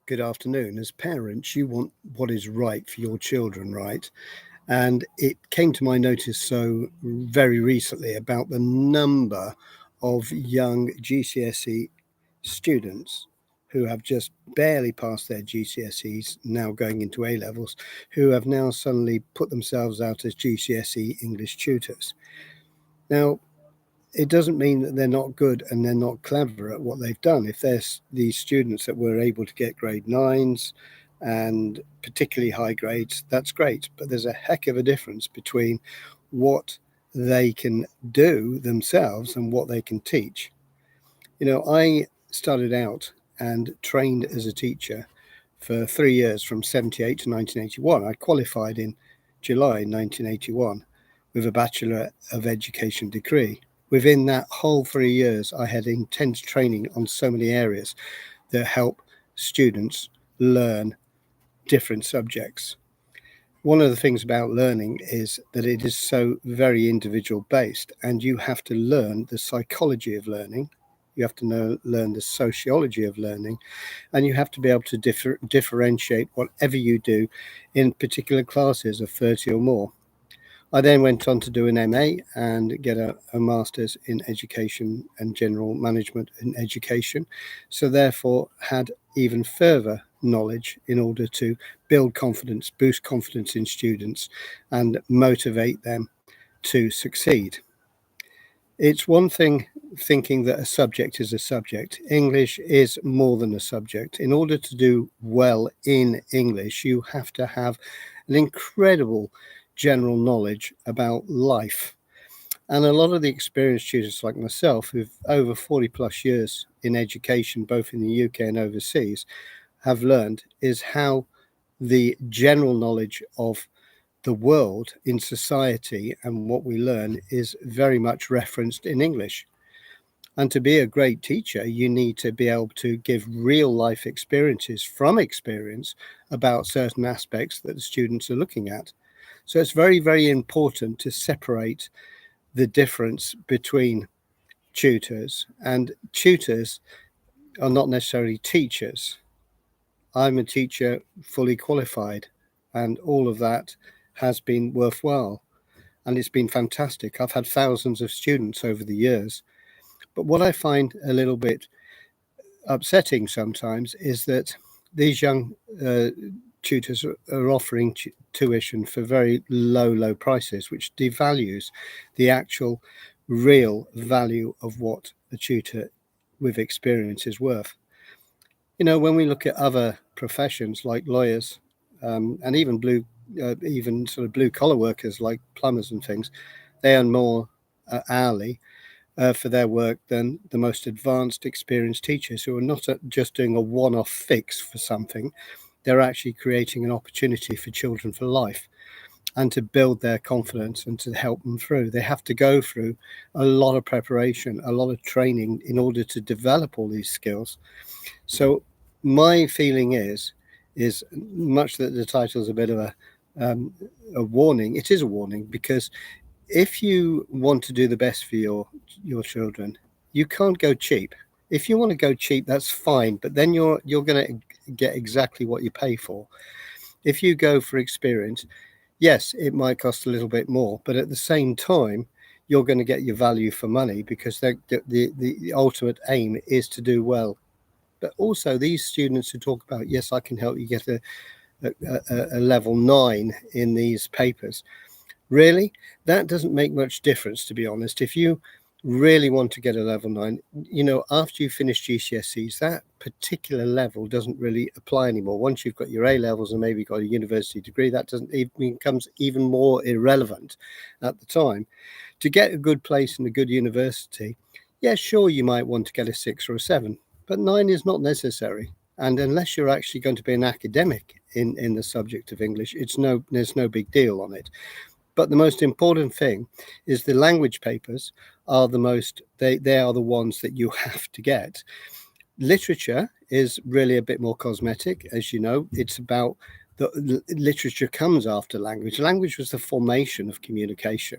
Good afternoon. As parents, you want what is right for your children, right? And it came to my notice so very recently about the number of young GCSE students who have just barely passed their GCSEs, now going into A levels, who have now suddenly put themselves out as GCSE English tutors. Now, it doesn't mean that they're not good and they're not clever at what they've done. If there's these students that were able to get grade nines and particularly high grades, that's great. But there's a heck of a difference between what they can do themselves and what they can teach. I started out and trained as a teacher for 3 years from 78 to 1981. I qualified in July 1981 with a Bachelor of Education degree. Within that whole 3 years, I had intense training on so many areas that help students learn different subjects. One of the things about learning is that it is so very individual based, and you have to learn the psychology of learning. You have to learn the sociology of learning, and you have to be able to differentiate whatever you do in particular classes of 30 or more. I then went on to do an MA and get a master's in education and general management in education. So therefore had even further knowledge in order to build confidence, boost confidence in students and motivate them to succeed. It's one thing thinking that a subject is a subject. English is more than a subject. In order to do well in English, you have to have an incredible general knowledge about life. And a lot of the experienced tutors like myself, who've over 40 plus years in education, both in the UK and overseas, have learned is how the general knowledge of the world in society and what we learn is very much referenced in English. And to be a great teacher, you need to be able to give real life experiences from experience about certain aspects that the students are looking at. So it's very, very important to separate the difference between tutors, and tutors are not necessarily teachers. I'm a teacher fully qualified, and all of that has been worthwhile, and it's been fantastic. I've had thousands of students over the years. But what I find a little bit upsetting sometimes is that these young tutors are offering tuition for very low prices, which devalues the actual real value of what a tutor with experience is worth. When we look at other professions like lawyers and even sort of blue collar workers like plumbers and things, they earn more hourly for their work than the most advanced, experienced teachers who are not just doing a one-off fix for something. They're actually creating an opportunity for children for life and to build their confidence and to help them through. They have to go through a lot of preparation, a lot of training in order to develop all these skills. So my feeling is much that the title is a bit of a warning. It is a warning because if you want to do the best for your children, you can't go cheap. If you want to go cheap, that's fine, but then you're going to get exactly what you pay for. If you go for experience, yes, it might cost a little bit more, but at the same time, you're going to get your value for money because the ultimate aim is to do well. But also these students who talk about, yes, I can help you get a level 9 in these papers. Really, that doesn't make much difference, to be honest. If you really want to get a level 9, after you finish GCSEs, that particular level doesn't really apply anymore. Once you've got your A levels and maybe got a university degree, that becomes even more irrelevant at the time. To get a good place in a good university, yeah, sure, you might want to get a 6 or a 7, but 9 is not necessary. And unless you're actually going to be an academic in the subject of English, there's no big deal on it. But the most important thing is the language papers are they are the ones that you have to get. Literature is really a bit more cosmetic, as you know. It's about the literature comes after language. Language was the formation of communication,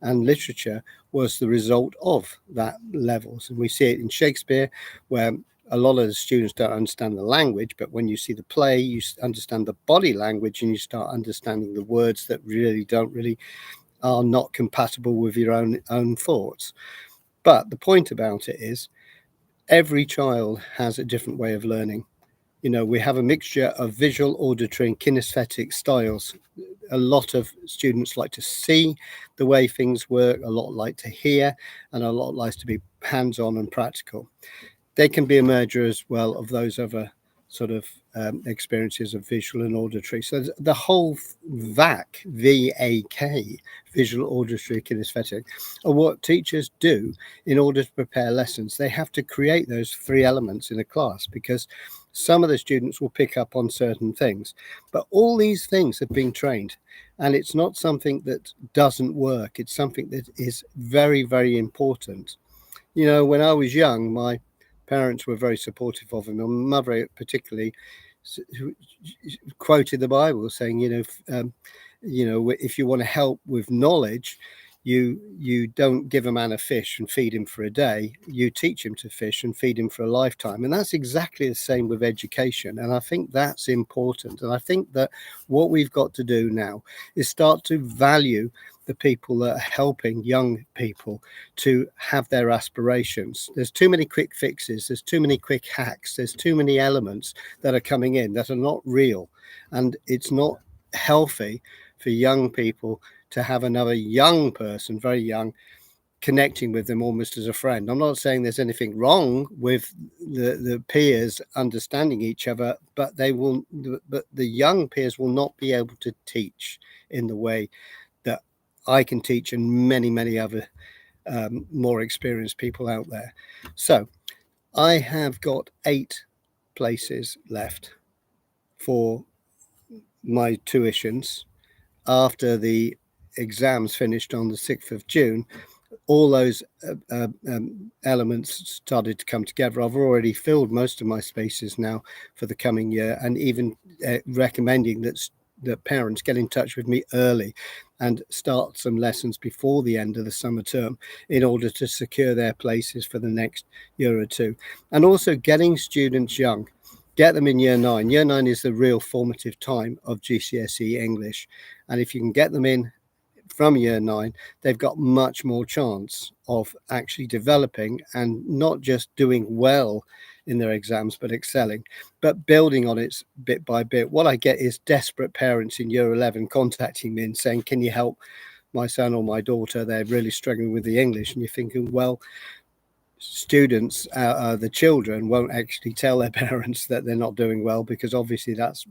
and literature was the result of that levels. And we see it in Shakespeare, where a lot of the students don't understand the language, but when you see the play, you understand the body language, and you start understanding the words that really are not compatible with your own thoughts. But the point about it is every child has a different way of learning. We have a mixture of visual, auditory, and kinesthetic styles. A lot of students like to see the way things work, a lot like to hear, and a lot likes to be hands-on and practical. They can be a merger as well of those other sort of experiences of visual and auditory. So the whole VAK, visual, auditory, kinesthetic, are what teachers do in order to prepare lessons. They have to create those three elements in a class because some of the students will pick up on certain things, but all these things have been trained, and it's not something that doesn't work. It's something that is very, very important. When I was young, my parents were very supportive of him. My mother particularly quoted the Bible saying, if you want to help with knowledge, you don't give a man a fish and feed him for a day. You teach him to fish and feed him for a lifetime. And that's exactly the same with education. And I think that's important. And I think that what we've got to do now is start to value the people that are helping young people to have their aspirations. There's too many quick fixes. There's too many quick hacks. There's too many elements that are coming in that are not real. And it's not healthy for young people to have another young person, very young, connecting with them almost as a friend. I'm not saying there's anything wrong with the peers understanding each other, but the young peers will not be able to teach in the way that I can teach and many other more experienced people out there. So I have got 8 places left for my tuitions after the exams finished on the 6th of June. All those elements started to come together. I've already filled most of my spaces now for the coming year, and even recommending that parents get in touch with me early and start some lessons before the end of the summer term in order to secure their places for the next year or two. And also getting students young. Get them in year 9. Year 9 is the real formative time of GCSE English. And if you can get them in from year 9, they've got much more chance of actually developing and not just doing well in their exams, but excelling, but building on it bit by bit. What I get is desperate parents in year 11 contacting me and saying, can you help my son or my daughter? They're really struggling with the English. And you're thinking, well, students, the children won't actually tell their parents that they're not doing well, because obviously that's,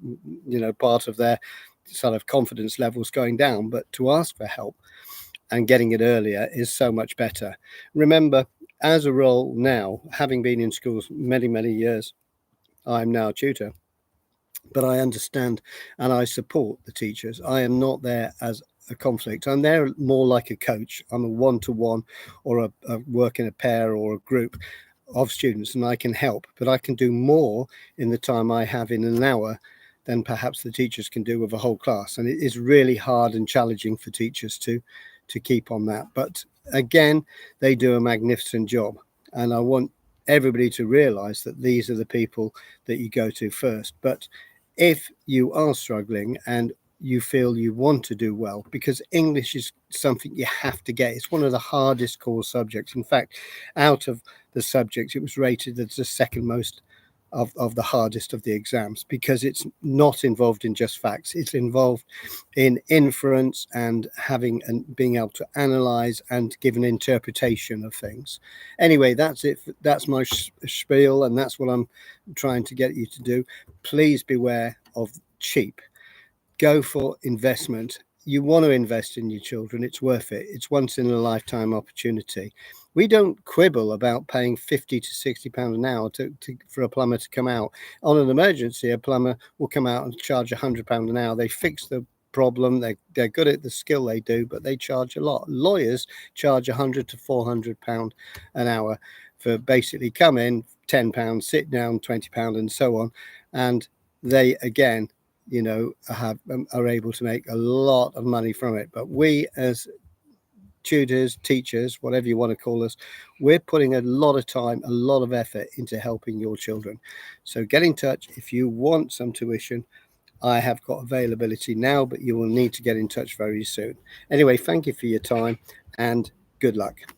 part of their sort of confidence levels going down. But to ask for help and getting it earlier is so much better. Remember, as a role now, having been in schools many years, I'm now a tutor, but I understand and I support the teachers. I am not there as a conflict. I'm there more like a coach. I'm a one-to-one or a work in a pair or a group of students, and I can help, but I can do more in the time I have in an hour than perhaps the teachers can do with a whole class. And it is really hard and challenging for teachers to keep on that. But again, they do a magnificent job. And I want everybody to realize that these are the people that you go to first. But if you are struggling and you feel you want to do well, because English is something you have to get. It's one of the hardest core subjects. In fact, out of the subjects, it was rated as the second most of the hardest of the exams, because it's not involved in just facts. It's involved in inference and having and being able to analyze and give an interpretation of things. Anyway, that's it. That's my spiel, and that's what I'm trying to get you to do. Please beware of cheap. Go for investment. You want to invest in your children. It's worth it. It's once in a lifetime opportunity. We don't quibble about paying 50 to 60 pounds an hour for a plumber to come out. On an emergency, a plumber will come out and charge 100 pounds an hour. They fix the problem. They're good at the skill they do, but they charge a lot. Lawyers charge 100 to 400 pound an hour for basically come in, 10 pounds, sit down, 20 pound, and so on. And they, again, are able to make a lot of money from it. But we as tutors, teachers, whatever you want to call us, we're putting a lot of time, a lot of effort into helping your children. So get in touch if you want some tuition. I have got availability now, but you will need to get in touch very soon. Anyway, thank you for your time and good luck.